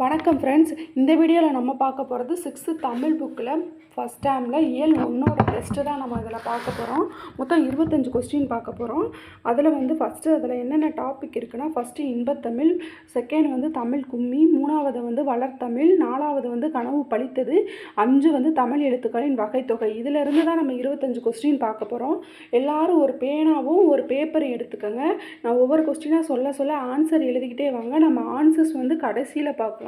வணக்கம் ஃப்ரெண்ட்ஸ். இந்த வீடியோவில் நம்ம பார்க்க போகிறது 6th தமிழ் புக்கில் ஃபஸ்ட் டேர்மில் இயல் 1 டெஸ்ட்டு தான் நம்ம இதில் பார்க்க போகிறோம். மொத்தம் 25 கொஸ்டின் பார்க்க போகிறோம். அதில் ஃபஸ்ட்டு அதில் என்னென்ன டாபிக் இருக்குன்னா, ஃபஸ்ட்டு இன்பத்தமிழ், செகண்ட் தமிழ் கும்மி, மூணாவது வளர்த்தமிழ், நாலாவது கனவு பழித்தது, 5 தமிழ் எழுத்துக்களின் வகைத்தொகை. இதிலிருந்து தான் நம்ம 25 கொஸ்டின் பார்க்க போகிறோம். எல்லோரும் ஒரு பேனாவும் ஒரு பேப்பரும் எடுத்துக்கோங்க. நான் ஒவ்வொரு கொஸ்டினாக சொல்ல ஆன்சர் எழுதிக்கிட்டே வாங்க. நம்ம ஆன்சர்ஸ் கடைசியில் பார்க்கலாம்.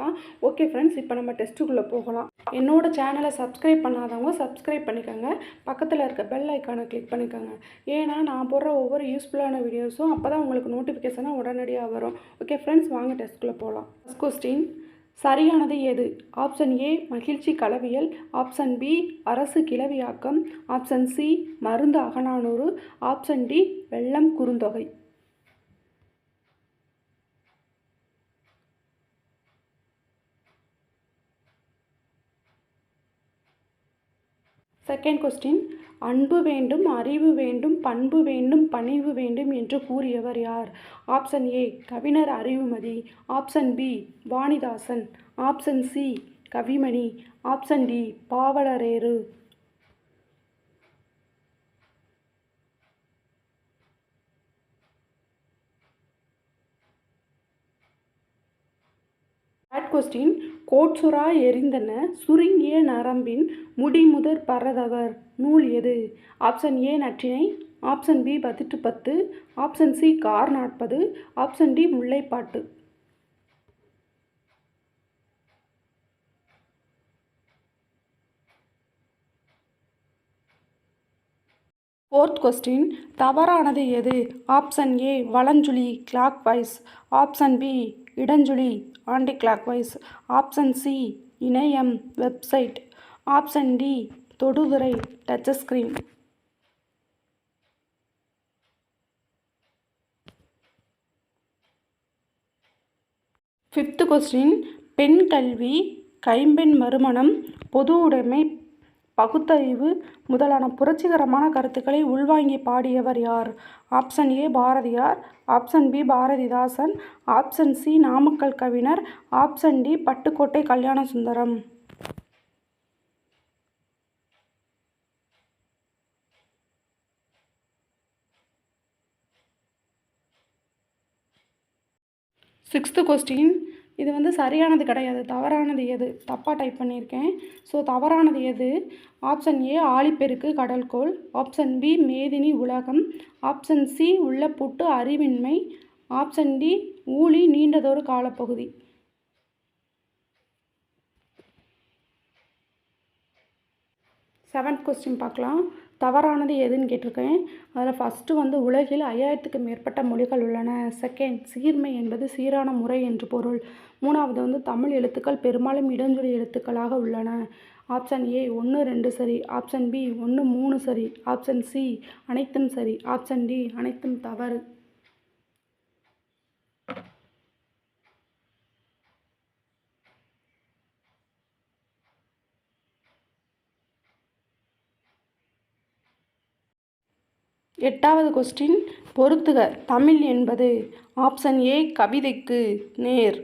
ஓகே ஃப்ரெண்ட்ஸ், இப்போ நம்ம டெஸ்ட்டுக்குள்ளே போகலாம். என்னோட சேனலை சப்ஸ்கிரைப் பண்ணாதவங்க சப்ஸ்கிரைப் பண்ணிக்கோங்க. பக்கத்தில் இருக்க பெல் ஐக்கானை கிளிக் பண்ணிக்கோங்க. ஏன்னா நான் போடுற ஒவ்வொரு யூஸ்ஃபுல்லான வீடியோஸும் அப்போ தான் உங்களுக்கு நோட்டிஃபிகேஷனாக உடனடியாக வரும். ஓகே ஃப்ரெண்ட்ஸ், வாங்க டெஸ்ட்டுக்குள்ளே போகலாம். ஃபர்ஸ்ட் கொஸ்டின், சரியானது எது? ஆப்ஷன் ஏ மகிழ்ச்சி களவியல், ஆப்ஷன் பி அரசு கிளவியாக்கம், ஆப்ஷன் சி மருந்து அகநானூறு, ஆப்ஷன் டி வெள்ளம் குறுந்தொகை. செகண்ட் கொஸ்டின், அன்பு வேண்டும், அறிவு வேண்டும், பண்பு வேண்டும், பணிவு வேண்டும் என்று கூறியவர் யார்? ஆப்ஷன் ஏ கவிஞர் Arivumathi, option B Vanidasan, option C Kavimani, option D Pavalareru. Third question, கோட்சுரா எரிந்தன சுருங்கிய நரம்பின் முடிமுதற் பரதவர் நூல் எது? Option A Natrinai, option B Pathitrupathu, option C Kar 40, option D Mullaipattu. Fourth question, தவறானது எது? ஆப்ஷன் ஏ வலஞ்சுழி கிளாக் வைஸ், ஆப்ஷன் பி இடஞ்சுழி anti clock wise, option C இணையம் வெப்சைட், ஆப்ஷன் டி தொடுதிரை டச் ஸ்கிரீன். ஃபிஃப்த் கொஸ்டின், பெண் கல்வி, கைம்பெண் மறுமணம், பொது உடைமை, பகுத்தறிவு முதலான புரட்சிகரமான கருத்துக்களை உள்வாங்கி பாடியவர் யார்? Option A Bharathiyar, option B Bharathidasan, option C Namakkal Kavignar, option D Pattukkottai Kalyana Sundaram. Sixth question, இது சரியானது கிடையாது, தவறானது எது? தப்பாக டைப் பண்ணியிருக்கேன். ஸோ தவறானது எது? ஆப்ஷன் ஏ ஆழிப்பெருக்கு கடல்கோள், ஆப்ஷன் பி மேதினி உலகம், ஆப்ஷன் சி உள்ளப்பூட்டு அறிவின்மை, ஆப்ஷன் டி ஊழி நீண்டதொரு காலப்பகுதி. செவன்த் கொஸ்டின் பார்க்கலாம். தவறானது எதுன்னு கேட்டிருக்கேன். அதில் ஃபஸ்ட்டு உலகில் 5000க்கு மேற்பட்ட மொழிகள் உள்ளன. செகண்ட், சீர்மை என்பது சீரான முறை என்று பொருள். மூணாவது தமிழ் எழுத்துக்கள் பெரும்பாலும் இடஞ்சொலி எழுத்துக்களாக உள்ளன. ஆப்ஷன் ஏ 1, 2 சரி, ஆப்ஷன் பி 1, 3 சரி, ஆப்ஷன் சி அனைத்தும் சரி, ஆப்ஷன் டி அனைத்தும் தவறு. எட்டாவது கொஸ்டின், பொறுத்துக. தமிழ் என்பது ஆப்ஷன் ஏ கவிதைக்கு நேர்,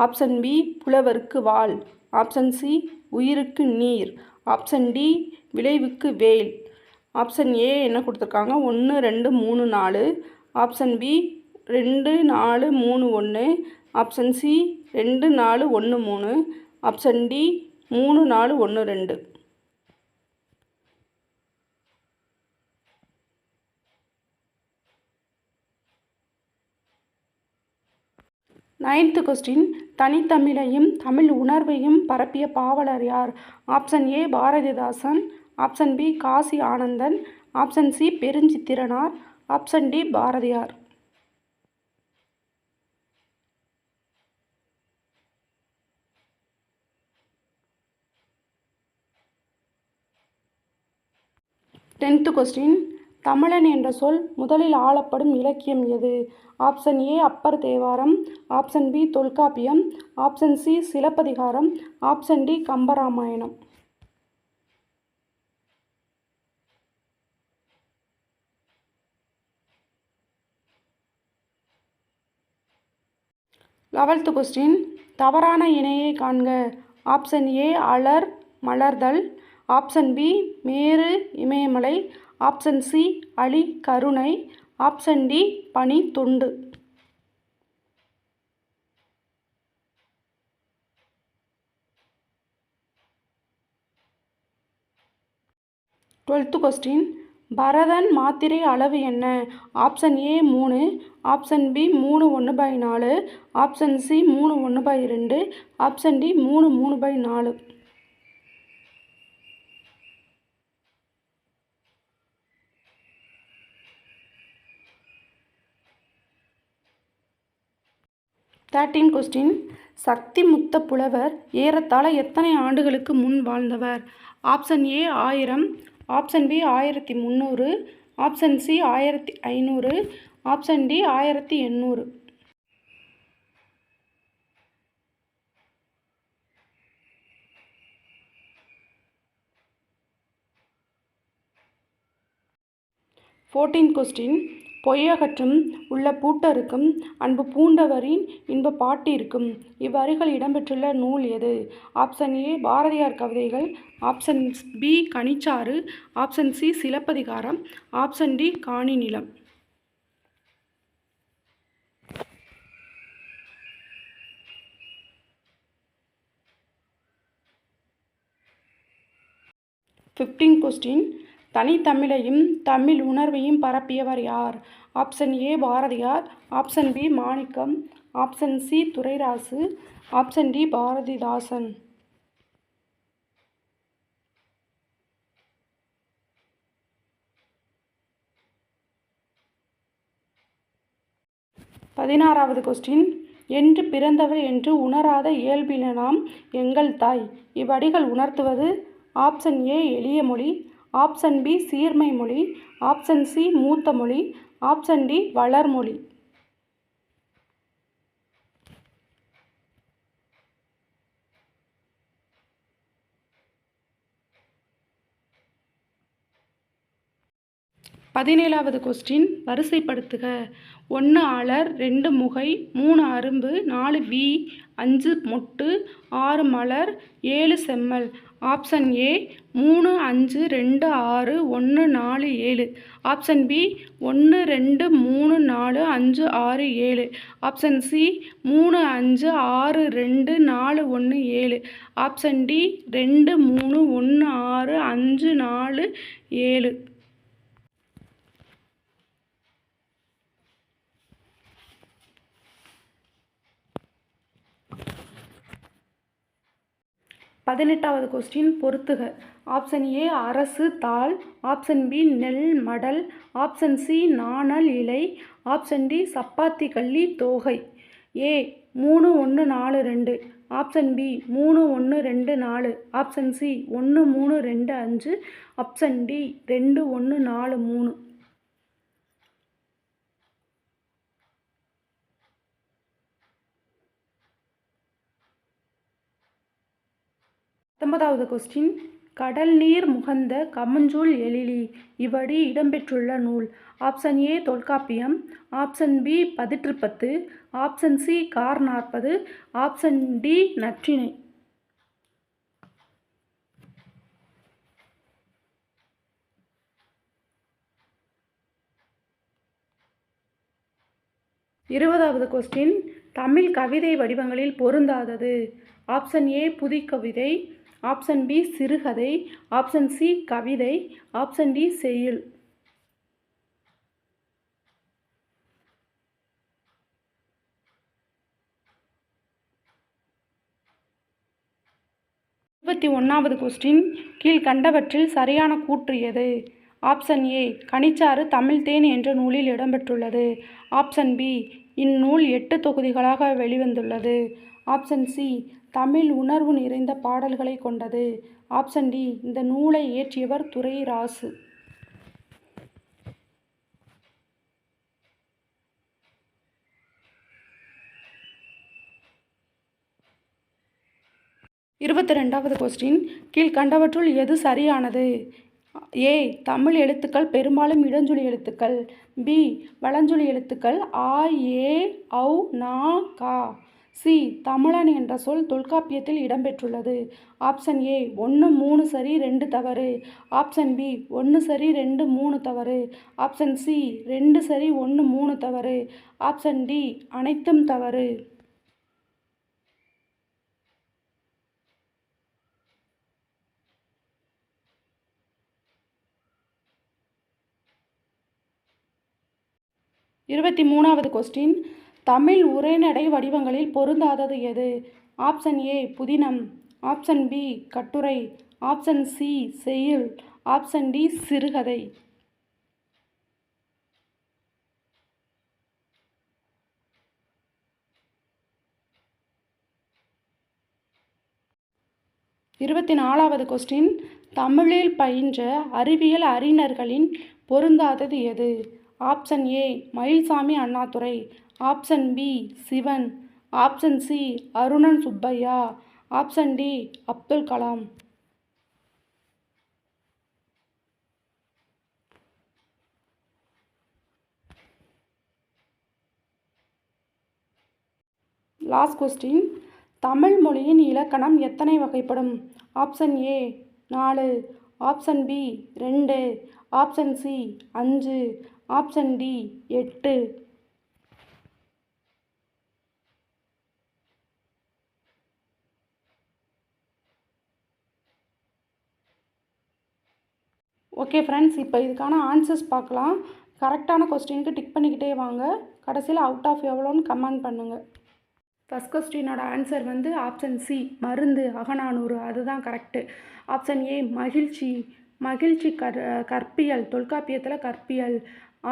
ஆப்ஷன் பி புலவருக்கு வாள், ஆப்ஷன் சி உயிருக்கு நீர், ஆப்ஷன் டி விளைவுக்கு வேல். ஆப்ஷன் ஏ என்ன கொடுத்துருக்காங்க? 1, 2, 3, 4, option B 2, 4, 3, 1, option C 2, 4, 1, 3, option D 3, 4, 1, 2. Ninth question, தனித்தமிழையும் தமிழ் உணர்வையும் பரப்பிய பாவலர் யார்? Option A Bharathidasan, option B Kasi Anandan, option C Perunchithiranar, option D Bharathiyar. Tenth question, தமிழன் என்ற சொல் முதலில் ஆளப்படும் இலக்கியம் எது? Option A Appar Thevaram, option B Tholkappiyam, option C Silappathikaram, option D Kambaramayanam. Eleventh question, தவறான இணையை காண்க. ஆப்ஷன் ஏ அலர் மலர்தல், ஆப்ஷன் பி மேரு இமயமலை, ஆப்ஷன் சி அலி கருணை, ஆப்ஷன் டி பனி துண்டு. 12th question. பரதன் மாத்திரை அளவு என்ன? Option A 3, option B 3/1/4, option C 3/1/2, option D 3/4. Question. Sakthi Mutha புலவர் ஏறத்தாழ எத்தனை ஆண்டுகளுக்கு முன் வாழ்ந்தவர்? Option A 1000, option B 1300, option C 1500, option D 1800. Question. பொய்யகற்றும் உள்ள பூட்டருக்கும் அன்பு பூண்டவரின் இன்ப பாட்டிற்கும் இவ்வரிகள் இடம்பெற்றுள்ள நூல் எது? ஆப்ஷன் ஏ பாரதியார் கவிதைகள், option B Kanichaaru, option C Silappathikaram, option D Kaani Nilam. Question. தனித்தமிழையும் தமிழ் உணர்வையும் பரப்பியவர் யார்? Option A Bharathiyar, option B Manikkam, option C Durairasu, option D Bharathidasan. Question. என்று பிறந்தவள் என்று உணராத இயல்பினாம் எங்கள் தாய் இவ்வடிகள் உணர்த்துவது? ஆப்ஷன் ஏ எளிய மொழி, ஆப்ஷன் பி சீர்மை மொழி, ஆப்ஷன் சி மூத்த மொழி, ஆப்ஷன் டி வளர்மொழி. கொஸ்டின். வரிசைப்படுத்துக. 1 அலர், 2 முகை, 3 அரும்பு, 4 வி, 5 மொட்டு, 6 மலர், 7 செம்மல். Option A 3, 5, 2, 6, 1, 4, 7, option B 1, 2, 3, 4, 5, 6, 7, option C 3, 5, 6, 2, 4, 1, 7, option D 2, 3, 1, 6, 5, 4, 7. Question. பொறுத்துக. ஆப்ஷன் ஏ அரசு தாள், ஆப்ஷன் பி நெல் மடல், ஆப்ஷன் சி நாணல் இலை, ஆப்ஷன் டி சப்பாத்தி கள்ளி தோகை. A 3, 1, 4, 2, option B 3, 1, 2, 4, option C 1, 3, 2, 5, option D 2, 1, 4, 3. Question. கடல் நீர் முகந்த கமஞ்சூல் எழிலி இவ்வடி இடம்பெற்றுள்ள நூல்? Option A Tolkappiyam, option B Pathitruppathu, option C Kar 40, option D Natrinai. Question. தமிழ் கவிதை வடிவங்களில் பொருந்தாதது? ஆப்ஷன் ஏ புதுக்கவிதை, ஆப்ஷன் பி சிறுகதை, ஆப்ஷன் சி கவிதை, ஆப்ஷன் டி செய்யுள். கொஸ்டின். கீழ்கண்டவற்றில் சரியான கூற்று எது? ஆப்ஷன் ஏ கனிச்சாறு தமிழ் தேன் என்ற நூலில் இடம்பெற்றுள்ளது, ஆப்ஷன் பி இந்நூல் 8 தொகுதிகளாக வெளிவந்துள்ளது, ஆப்ஷன் சி தமிழ் உணர்வு நிறைந்த பாடல்களை கொண்டது, ஆப்ஷன் டி இந்த நூலை இயற்றியவர் துரைராசு. கொஸ்டின். கீழ்கண்டவற்றுள் எது சரியானது? ஏ தமிழ் எழுத்துக்கள் பெரும்பாலும் இடஞ்சொலி எழுத்துக்கள், பி வலஞ்சொலி எழுத்துக்கள் ஆ ஏ ஔ நா கா, சி. தமிழன் என்ற சொல் தொல்காப்பியத்தில் இடம்பெற்றுள்ளது. ஆப்ஷன் ஏ 1 3 சரி 2 தவறு. ஆப்ஷன் பி 1 சரி 2 3 தவறு. ஆப்ஷன் சி 2 சரி 1 3 தவறு. ஆப்ஷன் டி அனைத்தும் தவறு. இருபத்தி மூணாவது கொஸ்டின். தமிழ் உரைநடை வடிவங்களில் பொருந்தாதது எது? ஆப்ஷன் ஏ புதினம். ஆப்ஷன் பி கட்டுரை. ஆப்ஷன் சி செய்யுள். ஆப்ஷன் டி சிறுகதை. இருபத்தி நாலாவது கொஸ்டின். தமிழில் பயின்ற அறிவியல் அறிஞர்களின் பொருந்தாதது எது? Option A Mayilsamy Annadurai. Option B Sivan. Option C Arunan Subbiah. Option D Abdul Kalam. Last question. Tamil மொழியின் இலக்கணம் எத்தனை வகைப்படும்? Option A 4. Option B 2. Option C 5. Option D 8. Okay friends, இப்போ இதுக்கான ஆன்சர்ஸ் பார்க்கலாம். கரெக்டான கொஸ்டினுக்கு டிக் பண்ணிக்கிட்டே வாங்க. கடைசியில் அவுட் ஆஃப் எவ்வளோன்னு கமெண்ட் பண்ணுங்கள். ஃபஸ்ட் கொஸ்டினோட ஆன்சர் வந்து ஆப்ஷன் சி மருந்து அகநானூறு, அதுதான் கரெக்டு. ஆப்ஷன் ஏ மகிழ்ச்சி. மகிழ்ச்சி கற்பியல், தொல்காப்பியத்தில் கற்பியல்.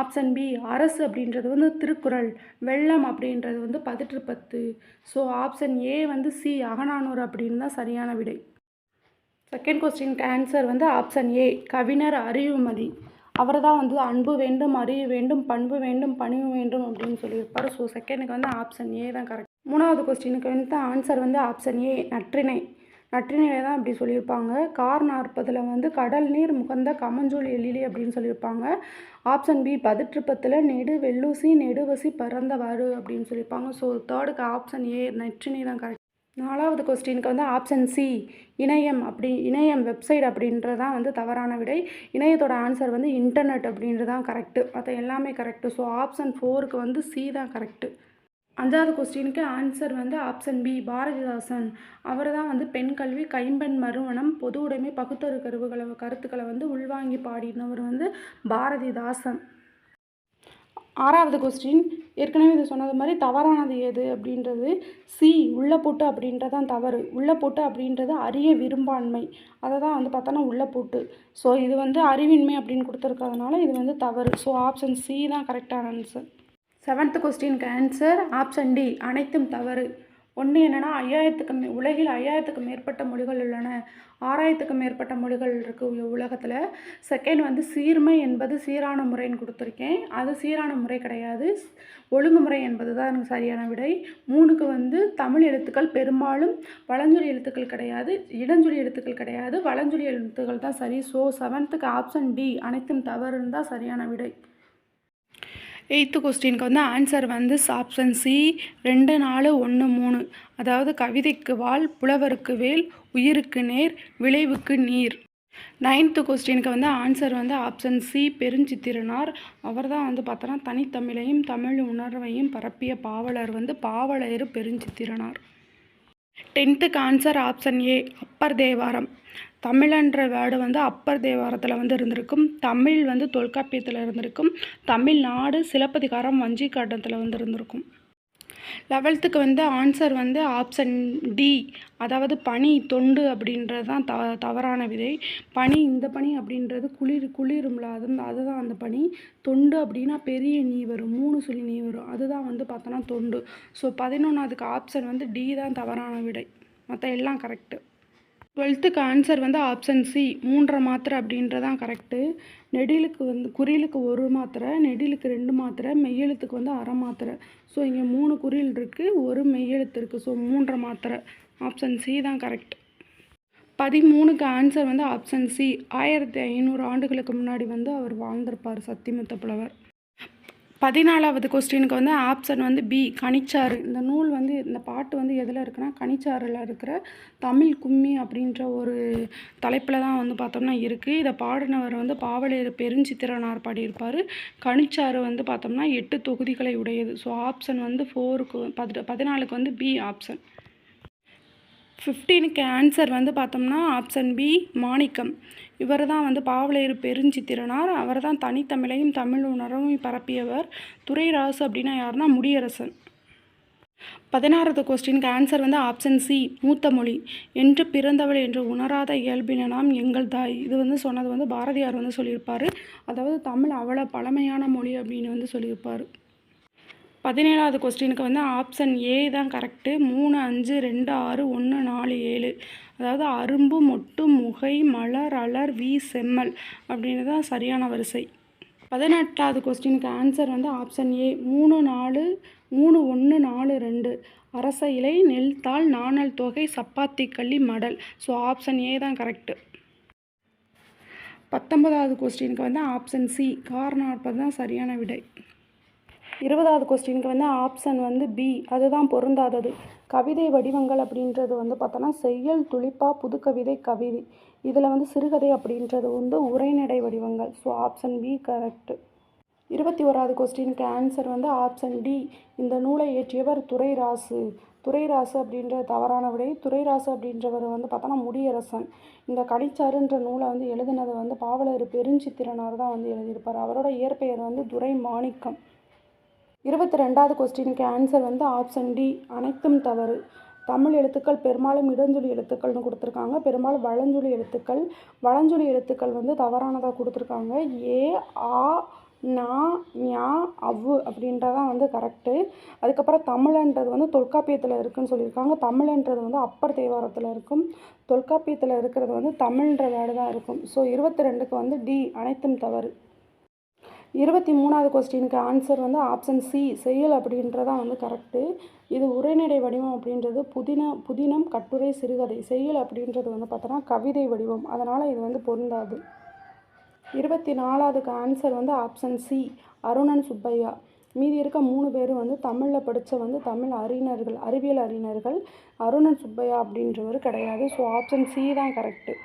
ஆப்ஷன் பி அரசு அப்படின்றது வந்து திருக்குறள். வெள்ளம் அப்படின்றது வந்து 1810. ஸோ ஆப்ஷன் ஏ வந்து சி அகநானூறு அப்படின்னு தான் சரியான விடை. செகண்ட் கொஸ்டினுக்கு ஆன்சர் வந்து ஆப்ஷன் ஏ கவிஞர் அறிவுமதி. அவர் தான் வந்து அன்பு வேண்டும், அறிவு வேண்டும், பண்பு வேண்டும், பணிவு வேண்டும் அப்படின்னு சொல்லியிருப்பார். ஸோ செகண்டுக்கு வந்து ஆப்ஷன் ஏ தான் கரெக்ட். மூணாவது கொஸ்டினுக்கு வந்து ஆன்சர் வந்து ஆப்ஷன் ஏ நற்றிணை. நற்றிணையை தான் அப்படி சொல்லியிருப்பாங்க. கார் 40 வந்து கடல் நீர் முகந்த கமஞ்சூல் எழிலி அப்படின்னு சொல்லியிருப்பாங்க. ஆப்ஷன் பி 1810 நெடு வெள்ளூசி நெடுவசி பறந்தவாறு அப்படின்னு சொல்லியிருப்பாங்க. ஸோ தேர்டுக்கு ஆப்ஷன் ஏ நற்றிணை தான் கரெக்ட். நாலாவது கொஸ்டினுக்கு வந்து ஆப்ஷன் சி இணையம் வெப்சைட் அப்படின்றதான் வந்து தவறான விடை. இணையத்தோட ஆன்சர் வந்து இன்டர்நெட் அப்படின்றது தான் கரெக்டு. மற்ற எல்லாமே கரெக்டு. ஸோ ஆப்ஷன் 4க்கு வந்து சி தான் கரெக்டு. அஞ்சாவது கொஸ்டினுக்கு ஆன்சர் வந்து ஆப்ஷன் பி பாரதிதாசன். அவர் தான் வந்து பெண் கல்வி, கைம்பெண் மறுமணம், பொது உடைமை, பகுத்தறிவு கருத்துக்களை வந்து உள்வாங்கி பாடினவர் வந்து பாரதிதாசன். ஆறாவது கொஸ்டின். ஏற்கனவே இது சொன்னது மாதிரி தவறானது எது அப்படின்றது சி உள்ளப்பூட்டு அப்படின்றதான் தவறு. உள்ளப்பூட்டு அப்படின்றது அரிய விரும்பான்மை, அதை தான் வந்து பார்த்தோன்னா உள்ளப்பூட்டு. ஸோ இது வந்து அறிவின்மை அப்படின்னு கொடுத்துருக்கிறதுனால இது வந்து தவறு. ஸோ ஆப்ஷன் சி தான் கரெக்டான ஆன்சர். செவன்த் கொஸ்டினுக்கு ஆன்சர் ஆப்ஷன் டி அனைத்தும் தவறு. ஒன்று என்னென்னா உலகில் 5000க்கும் மேற்பட்ட மொழிகள் உள்ளன. 6000க்கும் மேற்பட்ட மொழிகள் இருக்குது உலகத்தில். செகண்ட் வந்து சீர்மை என்பது சீரான முறைன்னு கொடுத்துருக்கேன். அது சீரான முறை கிடையாது, ஒழுங்குமுறை என்பது தான் எனக்கு சரியான விடை. 3க்கு வந்து தமிழ் எழுத்துக்கள் பெரும்பாலும் வலஞ்சொலி எழுத்துக்கள் கிடையாது, இடஞ்சொலி எழுத்துக்கள் கிடையாது, வலஞ்சொலி எழுத்துக்கள் தான் சரி. ஸோ 7க்கு ஆப்ஷன் டி அனைத்தும் தவறுன்னு தான் சரியான விடை. 8th கொஸ்டினுக்கு வந்து ஆன்சர் வந்து ஆப்ஷன் சி 2 4 1 3. அதாவது கவிதைக்கு வாள், புலவருக்கு வேல், உயிருக்கு நேர், விளைவுக்கு நீர். 9th கொஸ்டினுக்கு வந்து ஆன்சர் வந்து ஆப்ஷன் சி பெருஞ்சித்திரனார். அவர் தான் வந்து பார்த்தோன்னா தனித்தமிழையும் தமிழ் உணர்வையும் பரப்பிய பாவலர் வந்து பாவலர் Perunchithiranar. 10th answer option A Appar Thevaram. தமிழன்ற வேர்டு வந்து அப்பர் தேவாரத்தில் வந்து இருந்திருக்கும். தமிழ் வந்து தொல்காப்பியத்தில் இருந்திருக்கும். தமிழ்நாடு சிலப்பதிகாரம் வஞ்சிக்காட்டத்தில் வந்து இருந்திருக்கும். 11th வந்து ஆன்சர் வந்து ஆப்ஷன் டி, அதாவது பனி தொண்டு அப்படின்றது தான் தவறான விதை. பனி, இந்த பனி அப்படின்றது குளிரும்ல, அதுதான் அந்த பனி. தொண்டு அப்படின்னா பெரிய நீ வரும், 3 சுழி நீ வரும், அதுதான் வந்து பார்த்தோன்னா தொண்டு. ஸோ 11வது ஆப்ஷன் வந்து டி தான் தவறான விடை, மற்ற எல்லாம் கரெக்டு. 12th ஆன்சர் வந்து ஆப்ஷன் சி 3 மாத்திரை அப்படின்றதான் கரெக்டு. நெடிலுக்கு வந்து குறிலுக்கு 1 மாத்திரை, நெடிலுக்கு 2 மாத்திரை, மெய்யெழுத்துக்கு வந்து அரை மாத்திரை. ஸோ இங்கே 3 குறில் இருக்குது, 1 மெய்யெழுத்து இருக்குது. ஸோ 3 மாத்திரை, ஆப்ஷன் சி தான் கரெக்ட். 13க்கு ஆன்சர் வந்து ஆப்ஷன் சி 1500 ஆண்டுகளுக்கு முன்னாடி வந்து அவர் வாழ்ந்திருப்பார், சத்திமுத்த புலவர். 14வது கொஸ்டினுக்கு வந்து ஆப்ஷன் வந்து பி கனிச்சாறு. இந்த நூல் வந்து இந்த பாட்டு வந்து எதில் இருக்குன்னா கனிச்சாறில் இருக்கிற தமிழ் கும்மி அப்படின்ற ஒரு தலைப்பில் தான் வந்து பார்த்தோம்னா இருக்குது. இதை பாடினவர் வந்து பாவலரேறு பெருஞ்சித்திரனார் பாடியிருப்பார். கனிச்சாறு வந்து பார்த்தோம்னா 8 தொகுதிகளை உடையது. ஸோ ஆப்ஷன் வந்து 4க்கு 14க்கு வந்து பி ஆப்ஷன். 15க்கு ஆன்சர் வந்து பார்த்தோம்னா ஆப்ஷன் பி மாணிக்கம். இவர் தான் வந்து பாவலரேறு பெருஞ்சித்திரனார். அவர் தான் தனித்தமிழையும் தமிழ் உணர்வையும் பரப்பியவர். துரைராசு அப்படின்னா யாருன்னா முடியரசன். 16வது கொஸ்டினுக்கு ஆன்சர் வந்து ஆப்ஷன் சி மூத்த மொழி. என்று பிறந்தவள் என்று உணராத இயல்பினாம் எங்கள் தாய். இது வந்து சொன்னது வந்து பாரதியார் வந்து சொல்லியிருப்பார். அதாவது தமிழ் அவ்வளோ பழமையான மொழி அப்படின்னு வந்து சொல்லியிருப்பார். 17வது கொஸ்டினுக்கு வந்து ஆப்ஷன் ஏ தான் கரெக்டு. 3, 5, 2, 6, 1, 4, 7. அதாவது அரும்பு, மொட்டு, முகை, மலர், அலர், வி, செம்மல் அப்படின்னு தான் சரியான வரிசை. 18வது கொஸ்டினுக்கு ஆன்சர் வந்து ஆப்ஷன் ஏ 3, 4, 3, 1, 4, 2. அரச இலை, நெல் தாள், நாணல் தொகை, சப்பாத்தி கள்ளி, மடல். ஸோ ஆப்ஷன் ஏ தான் கரெக்டு. 19வது கொஸ்டினுக்கு வந்து ஆப்ஷன் சி கார்40 தான் சரியான விடை. 20வது கொஸ்டினுக்கு வந்து ஆப்ஷன் வந்து பி அதுதான் பொருந்தாதது. கவிதை வடிவங்கள் அப்படின்றது வந்து பார்த்தோன்னா செய்யுள், துளிப்பா, புதுக்கவிதை, கவிதை. இதில் வந்து சிறுகதை அப்படின்றது வந்து உரைநடை வடிவங்கள். So option B correct. 21வது கொஸ்டினுக்கு ஆன்சர் வந்து ஆப்ஷன் டி இந்த நூலை இயற்றியவர் துரைராசு. துரைராசு அப்படின்ற தவறான விடை. துரைராசு அப்படின்றவர் வந்து பார்த்தோன்னா முடியரசன். இந்த கனிச்சாறுன்ற நூலை வந்து எழுதினது வந்து பாவலரேறு பெருஞ்சித்திரனார் தான் வந்து எழுதியிருப்பார். அவரோட இயற்பெயர் வந்து துரை மாணிக்கம். 22வது கொஸ்டினுக்கு ஆன்சர் வந்து ஆப்ஷன் டி அனைத்தும் தவறு. தமிழ் எழுத்துக்கள் பெரும்பாலும் இடஞ்சொலி எழுத்துக்கள்னு கொடுத்துருக்காங்க. பெரும்பாலும் வளஞ்சொலி எழுத்துக்கள். வளஞ்சொலி எழுத்துக்கள் வந்து தவறானதாக கொடுத்துருக்காங்க. ஏ, ஆ, நா, ஞா, அவ்வு அப்படின்றதான் வந்து கரெக்டு. அதுக்கப்புறம் தமிழன்றது வந்து தொல்காப்பியத்தில் இருக்குதுன்னு சொல்லியிருக்காங்க. தமிழன்றது வந்து அப்பர் தேவாரத்தில் இருக்கும். தொல்காப்பியத்தில் இருக்கிறது வந்து தமிழ்ன்ற வேர்டு தான் இருக்கும். ஸோ 22க்கு வந்து டி அனைத்தும் தவறு. 23வது கொஸ்டினுக்கு ஆன்சர் வந்து ஆப்ஷன் சி செய்யுள் அப்படின்றதான் வந்து கரெக்டு. இது உரைநடை வடிவம் அப்படின்றது புதினம், கட்டுரை, சிறுகதை. செய்யுள் அப்படின்றது வந்து பார்த்தோன்னா கவிதை வடிவம். அதனால் இது வந்து பொருந்தாது. 24வதுக்கு ஆன்சர் வந்து ஆப்ஷன் சி அருணன் சுப்பையா. மீதி இருக்க 3 பேர் வந்து தமிழில் படித்த வந்து தமிழ் அறிஞர்கள், அறிவியல் அறிஞர்கள். அருணன் சுப்பையா அப்படின்றவர் கிடையாது. ஸோ ஆப்ஷன் சி தான் கரெக்டு.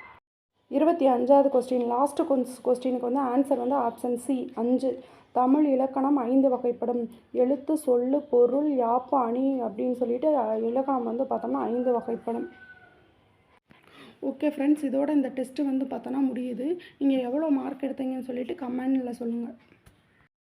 25வது கொஸ்டின் லாஸ்ட் கொஸ்டினுக்கு வந்து ஆன்சர் வந்து ஆப்ஷன் சி 5. தமிழ் இலக்கணம் 5 வகைப்படும். எழுத்து, சொல்லு, பொருள், யாப்பு, அணி அப்படின்னு சொல்லிட்டு இலக்கணம் வந்து பார்த்தோம்னா 5 வகைப்படும். ஓகே ஃப்ரெண்ட்ஸ், இதோட இந்த டெஸ்ட்டு வந்து பார்த்தோன்னா முடியுது. நீங்கள் எவ்வளோ மார்க் எடுத்தீங்கன்னு சொல்லிட்டு கமெண்டில் சொல்லுங்கள்.